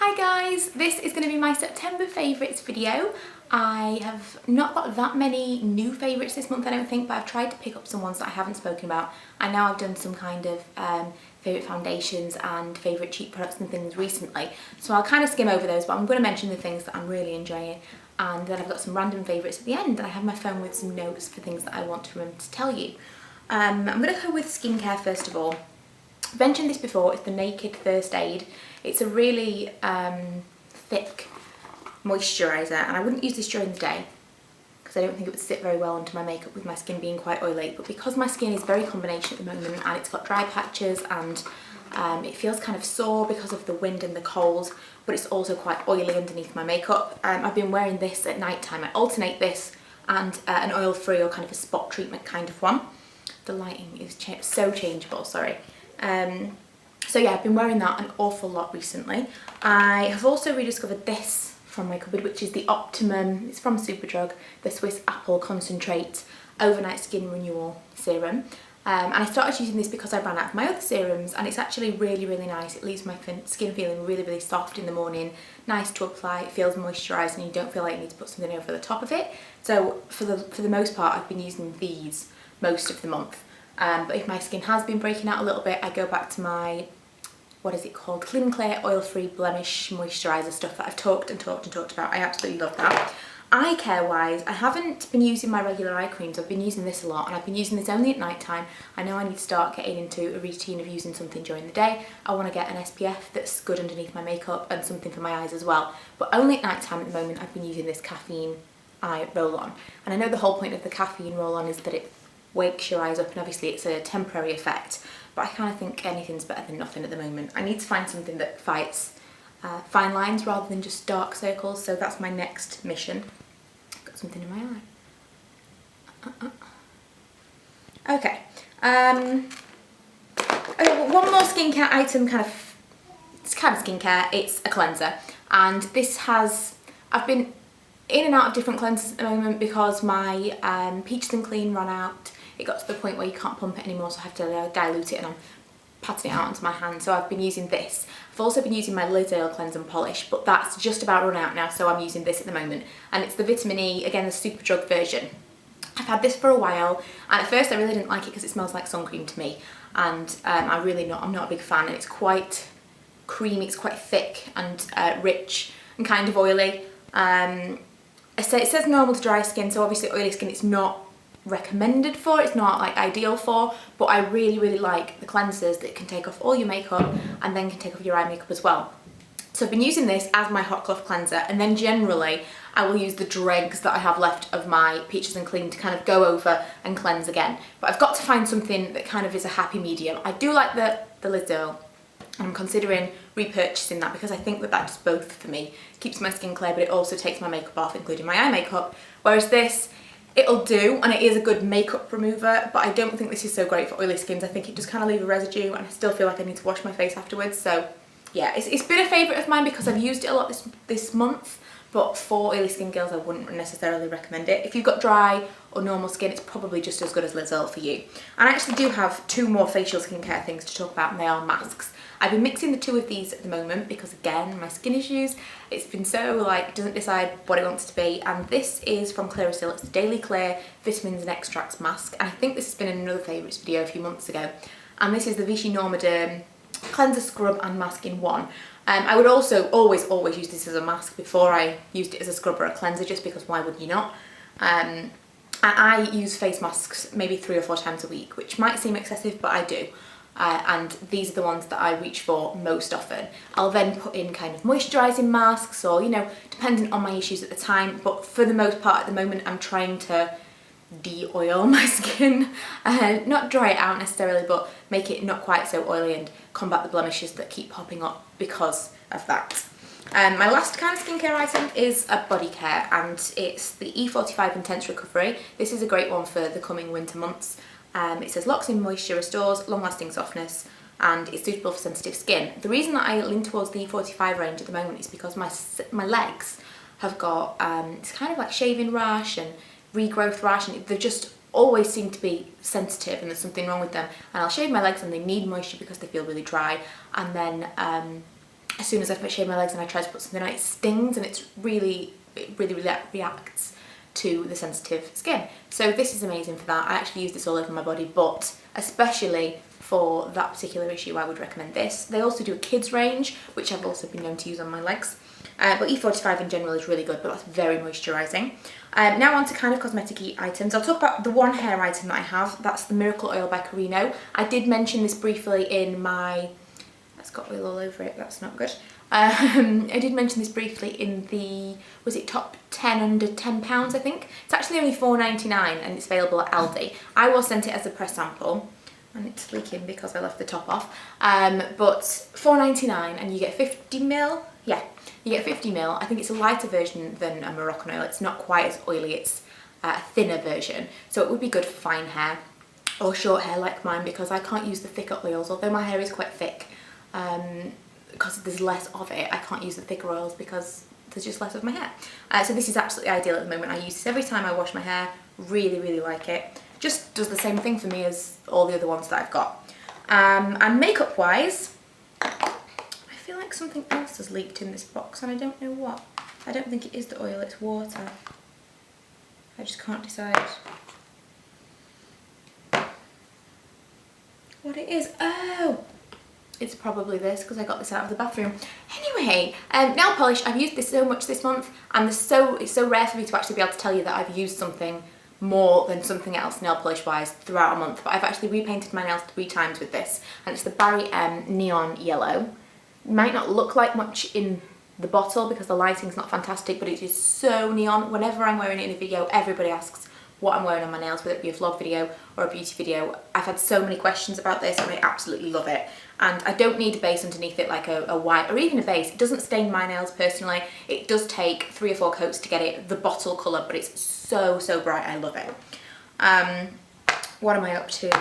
Hi guys, this is going to be my September favourites video. I have not got that many new favourites this month I don't think, but I've tried to pick up some ones that I haven't spoken about. I know I've done some kind of favourite foundations and favourite cheap products and things recently, so I'll kind of skim over those, but I'm going to mention the things that I'm really enjoying, and then I've got some random favourites at the end, and I have my phone with some notes for things that I want to remember to tell you. I'm going to go with skincare first of all. I've mentioned this before, it's the Naked First Aid. It's a really thick moisturiser, and I wouldn't use this during the day because I don't think it would sit very well onto my makeup with my skin being quite oily, but because my skin is very combination at the moment and it's got dry patches and it feels kind of sore because of the wind and the cold, but it's also quite oily underneath my makeup. I've been wearing this at night time. I alternate this and an oil-free or kind of a spot treatment kind of one. The lighting is so changeable, sorry. So yeah, I've been wearing that an awful lot recently. I have also rediscovered this from my cupboard, which is the Optimum, it's from Superdrug, the Swiss Apple Concentrate Overnight Skin Renewal Serum. And I started using this because I ran out of my other serums, and it's actually really, really nice. It leaves my skin feeling really, really soft in the morning, nice to apply, it feels moisturised and you don't feel like you need to put something over the top of it. So for the most part, I've been using these most of the month. But if my skin has been breaking out a little bit, I go back to my, what is it called, Clean Clear Oil-Free Blemish Moisturiser stuff that I've talked about. I absolutely love that. Eye care wise, I haven't been using my regular eye creams. I've been using this a lot, and I've been using this only at night time. I know I need to start getting into a routine of using something during the day. I want to get an SPF that's good underneath my makeup and something for my eyes as well. But only at night time at the moment I've been using this caffeine eye roll-on. And I know the whole point of the caffeine roll-on is that it wakes your eyes up, and obviously it's a temporary effect, but I kind of think anything's better than nothing at the moment. I need to find something that fights fine lines rather than just dark circles, so that's my next mission. Got something in my eye. Okay. Okay, one more skincare item, it's kind of skincare, it's a cleanser, and this I've been in and out of different cleansers at the moment because my Peaches and Clean ran out. It got to the point where you can't pump it anymore, so I have to dilute it, and I'm patting it out onto my hand. So I've been using this. I've also been using my Liz Oil Cleanse and Polish, but that's just about run out now, so I'm using this at the moment. And it's the Vitamin E, again the Superdrug version. I've had this for a while, and at first I really didn't like it because it smells like sun cream to me, and I'm not a big fan, and it's quite creamy, it's quite thick and rich and kind of oily. It says normal to dry skin, so obviously oily skin it's not recommended for, it's not like ideal for, but I really, really like the cleansers that can take off all your makeup and then can take off your eye makeup as well. So I've been using this as my hot cloth cleanser, and then generally I will use the dregs that I have left of my Peaches and Clean to kind of go over and cleanse again. But I've got to find something that kind of is a happy medium. I do like the Liz Oil, and I'm considering repurchasing that because I think that does both for me. It keeps my skin clear, but it also takes my makeup off, including my eye makeup. Whereas this, it'll do, and it is a good makeup remover, but I don't think this is so great for oily skins. I think it just kind of leaves a residue, and I still feel like I need to wash my face afterwards. So yeah, it's been a favourite of mine because I've used it a lot this month, but for oily skin girls I wouldn't necessarily recommend it. If you've got dry or normal skin, it's probably just as good as Liz Oil for you. And I actually do have two more facial skincare things to talk about, and they are masks. I've been mixing the two of these at the moment because, again, my skin issues, it's been so like, doesn't decide what it wants to be, and this is from Colorstay. It's the Daily Clear Vitamins and Extracts Mask, and I think this has been in another favourites video a few months ago, and this is the Vichy Normaderm Cleanser, Scrub and Mask in one. I would also always use this as a mask before I used it as a scrub or a cleanser, just because why would you not? And I use face masks maybe 3 or 4 times a week, which might seem excessive, but I do. And these are the ones that I reach for most often. I'll then put in kind of moisturising masks, or, you know, depending on my issues at the time, but for the most part at the moment I'm trying to de-oil my skin, not dry it out necessarily, but make it not quite so oily and combat the blemishes that keep popping up because of that. My last kind of skincare item is a body care, and it's the E45 Intense Recovery. This is a great one for the coming winter months. It says locks in moisture, restores long-lasting softness, and it's suitable for sensitive skin. The reason that I lean towards the E45 range at the moment is because my legs have got it's kind of like shaving rash and regrowth rash, and they just always seem to be sensitive, and there's something wrong with them. And I'll shave my legs and they need moisture because they feel really dry, and then as soon as I shave my legs and I try to put something on, it stings, and it really reacts to the sensitive skin. So this is amazing for that. I actually use this all over my body, but especially for that particular issue, I would recommend this. They also do a kids range, which I've also been known to use on my legs. But E45 in general is really good, but that's very moisturising. Now on to kind of cosmetic-y items. I'll talk about the one hair item that I have. That's the Miracle Oil by Carino. I did mention this briefly in my... That's got oil all over it, that's not good. I did mention this briefly in the, was it top 10 under £10, I think? It's actually only £4.99 and it's available at Aldi. I was sent it as a press sample, and it's leaking because I left the top off. But £4.99 and you get 50ml. Yeah, you get 50ml. I think it's a lighter version than a Moroccan oil. It's not quite as oily, it's a thinner version. So it would be good for fine hair or short hair like mine, because I can't use the thicker oils, although my hair is quite thick. Because there's less of it, I can't use the thicker oils because there's just less of my hair. So this is absolutely ideal at the moment. I use this every time I wash my hair. Really like it. Just does the same thing for me as all the other ones that I've got. And makeup wise, I feel like something else has leaked in this box and I don't know what. I don't think it is the oil, it's water. I just can't decide what it is. Oh! It's probably this, because I got this out of the bathroom. Anyway, nail polish, I've used this so much this month, and it's so rare for me to actually be able to tell you that I've used something more than something else nail polish wise throughout a month. But I've actually repainted my nails 3 times with this, and it's the Barry M Neon Yellow. It might not look like much in the bottle because the lighting's not fantastic, but it is so neon. Whenever I'm wearing it in a video, everybody asks what I'm wearing on my nails, whether it be a vlog video or a beauty video. I've had so many questions about this and I absolutely love it. And I don't need a base underneath it like a white or even a base. It doesn't stain my nails personally. It does take 3 or 4 coats to get it the bottle colour, but it's so bright. I love it. What am I up to?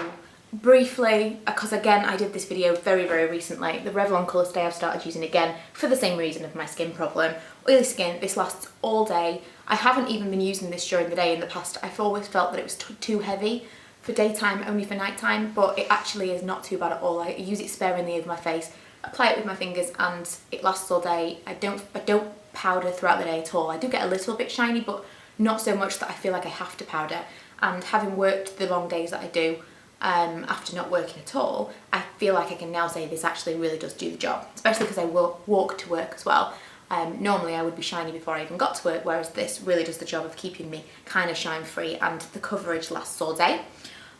Briefly, because again I did this video very recently, the Revlon Colorstay I've started using again for the same reason of my skin problem. Oily skin, this lasts all day. I haven't even been using this during the day in the past. I've always felt that it was too heavy for daytime, only for nighttime, but it actually is not too bad at all. I use it sparingly over my face, apply it with my fingers, and it lasts all day. I don't powder throughout the day at all. I do get a little bit shiny, but not so much that I feel like I have to powder. And having worked the long days that I do, after not working at all, I feel like I can now say this actually really does do the job, especially because I walk to work as well. Normally I would be shiny before I even got to work, whereas this really does the job of keeping me kind of shine free, and the coverage lasts all day.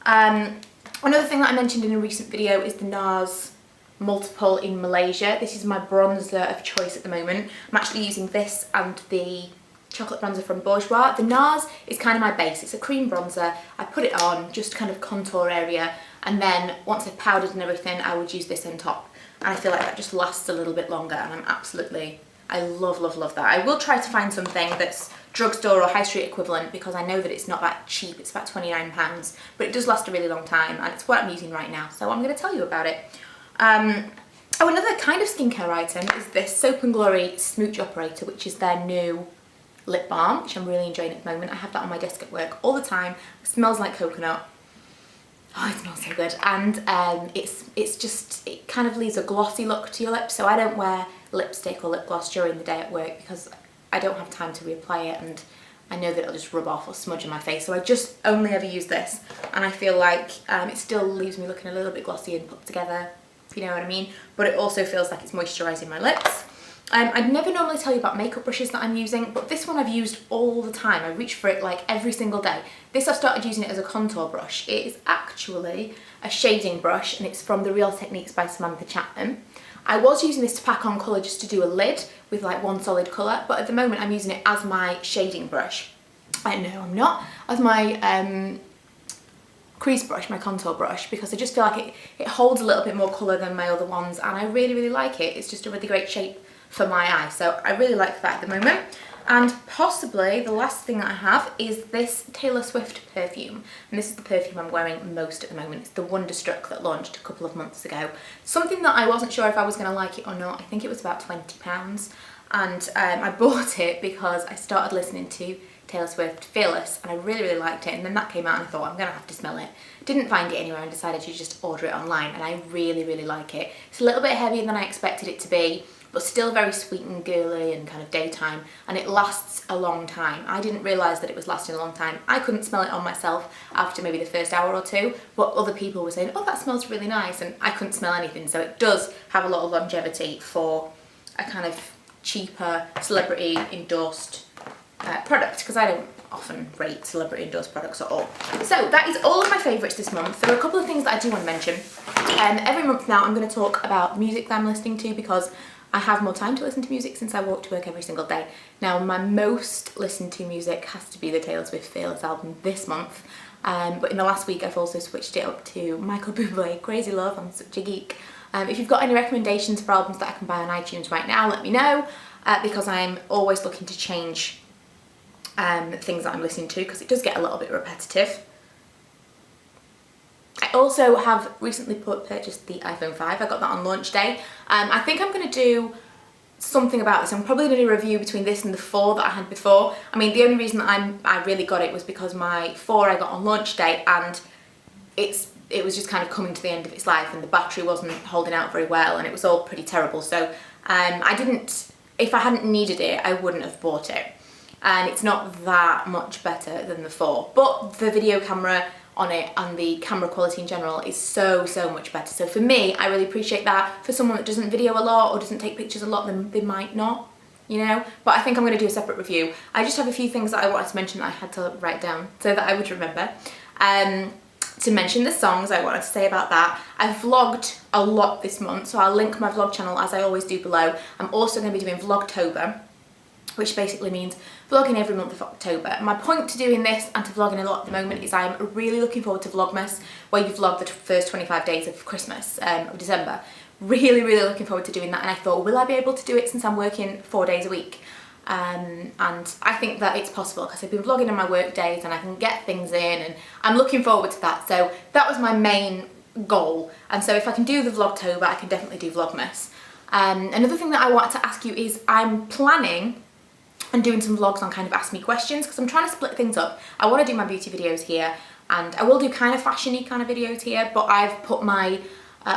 Another thing that I mentioned in a recent video is the NARS Multiple in Malaysia. This is my bronzer of choice at the moment. I'm actually using this and the chocolate bronzer from Bourjois. The NARS is kind of my base. It's a cream bronzer. I put it on, just kind of contour area, and then once I've powdered and everything, I would use this on top. And I feel like that just lasts a little bit longer, and I love that. I will try to find something that's drugstore or high street equivalent, because I know that it's not that cheap. It's about £29, but it does last a really long time, and it's what I'm using right now, so I'm going to tell you about it. Oh, another kind of skincare item is this Soap & Glory Smooch Operator, which is their new lip balm, which I'm really enjoying at the moment. I have that on my desk at work all the time. It smells like coconut. Oh, it smells so good. And it kind of leaves a glossy look to your lips, so I don't wear lipstick or lip gloss during the day at work because I don't have time to reapply it, and I know that it'll just rub off or smudge on my face, so I just only ever use this, and I feel like it still leaves me looking a little bit glossy and put together, if you know what I mean, but it also feels like it's moisturising my lips. I'd never normally tell you about makeup brushes that I'm using, but this one I've used all the time. I reach for it like every single day. This, I've started using it as a contour brush. It is actually a shading brush, and it's from The Real Techniques by Samantha Chapman. I was using this to pack on colour just to do a lid with like one solid colour, but at the moment I'm using it as my shading brush. No, I'm not. As my crease brush, my contour brush, because I just feel like it holds a little bit more colour than my other ones, and I really like it. It's just a really great shape for my eye, so I really like that at the moment. And possibly the last thing that I have is this Taylor Swift perfume, and this is the perfume I'm wearing most at the moment. It's the Wonderstruck that launched a couple of months ago. Something that I wasn't sure if I was going to like it or not. I think it was about £20, and I bought it because I started listening to Taylor Swift Fearless, and I really liked it, and then that came out and I thought I'm gonna have to smell it. Didn't find it anywhere and decided to just order it online, and I really like it. It's a little bit heavier than I expected it to be, but still very sweet and girly and kind of daytime, and it lasts a long time. I didn't realise that it was lasting a long time. I couldn't smell it on myself after maybe the first hour or two, but other people were saying, oh, that smells really nice, and I couldn't smell anything. So it does have a lot of longevity for a kind of cheaper celebrity endorsed product, because I don't often rate celebrity endorsed products at all. So that is all of my favourites this month. There are a couple of things that I do want to mention. Every month now I'm going to talk about music that I'm listening to, because I have more time to listen to music since I walk to work every single day. Now my most listened to music has to be the Taylor Swift Fearless album this month, but in the last week I've also switched it up to Michael Bublé, Crazy Love. I'm such a geek. If you've got any recommendations for albums that I can buy on iTunes right now, let me know, because I'm always looking to change things that I'm listening to, because it does get a little bit repetitive. I also have recently purchased the iPhone 5. I got that on launch day. I think I'm going to do something about this. I'm probably going to do a review between this and the 4 that I had before. I mean, the only reason that I really got it was because my 4 I got on launch day, and it was just kind of coming to the end of its life, and the battery wasn't holding out very well, and it was all pretty terrible. So if I hadn't needed it, I wouldn't have bought it. And it's not that much better than the 4, but the video camera on it and the camera quality in general is so much better. So for me, I really appreciate that. For someone that doesn't video a lot or doesn't take pictures a lot, then they might not, you know. But I think I'm going to do a separate review. I just have a few things that I wanted to mention that I had to write down so that I would remember. To mention the songs, I wanted to say about that. I've vlogged a lot this month, so I'll link my vlog channel as I always do below. I'm also going to be doing Vlogtober, which basically means vlogging every month of October. My point to doing this and to vlogging a lot at the moment is I'm really looking forward to Vlogmas, where you vlog the first 25 days of Christmas, of December. Really looking forward to doing that, and I thought, will I be able to do it since I'm working 4 days a week? And I think that it's possible, because I've been vlogging on my work days and I can get things in, and I'm looking forward to that. So that was my main goal, and so if I can do the Vlogtober, I can definitely do Vlogmas. Another thing that I wanted to ask you is I'm planning and doing some vlogs on kind of ask me questions, because I'm trying to split things up. I want to do my beauty videos here, and I will do kind of fashion-y kind of videos here, but I've put my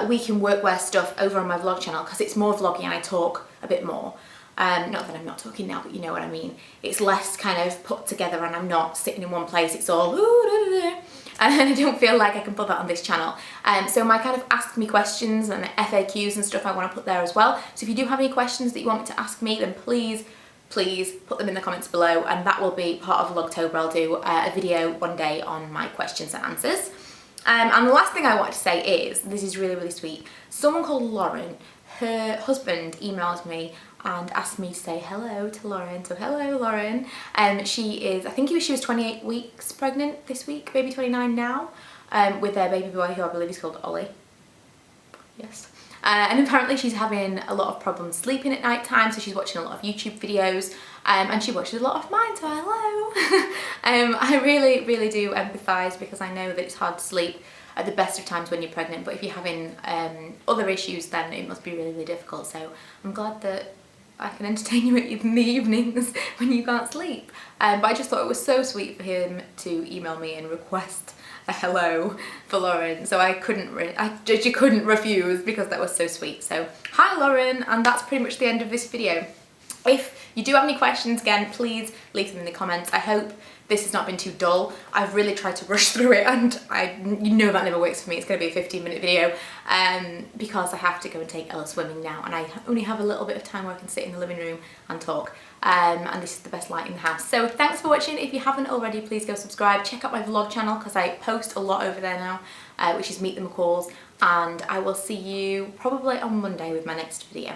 week in workwear stuff over on my vlog channel, because it's more vloggy and I talk a bit more. Not that I'm not talking now, but you know what I mean. It's less kind of put together, and I'm not sitting in one place. It's all and I don't feel like I can put that on this channel. So my kind of ask me questions and FAQs and stuff I want to put there as well. So if you do have any questions that you want me to ask me, then please put them in the comments below, and that will be part of Vlogtober. I'll do a video one day on my questions and answers. And the last thing I want to say is, this is really sweet. Someone called Lauren, her husband emailed me and asked me to say hello to Lauren. So hello, Lauren. She is, I think she was 28 weeks pregnant this week, maybe 29 now, with their baby boy, who I believe is called Ollie. Yes. And apparently she's having a lot of problems sleeping at night time, so she's watching a lot of YouTube videos, and she watches a lot of mine, so hello. I really do empathise, because I know that it's hard to sleep at the best of times when you're pregnant, but if you're having other issues, then it must be really difficult. So I'm glad that I can entertain you in the evenings when you can't sleep. But I just thought it was so sweet for him to email me and request a hello for Lauren, so I couldn't refuse, because that was so sweet. So hi Lauren, and that's pretty much the end of this video. If you do have any questions, again, please leave them in the comments. I hope this has not been too dull. I've really tried to rush through it, and you know that never works for me. It's going to be a 15-minute video, because I have to go and take Ella swimming now, and I only have a little bit of time where I can sit in the living room and talk. And this is the best light in the house. So thanks for watching. If you haven't already, please go subscribe. Check out my vlog channel, because I post a lot over there now, which is Meet the McCalls, and I will see you probably on Monday with my next video.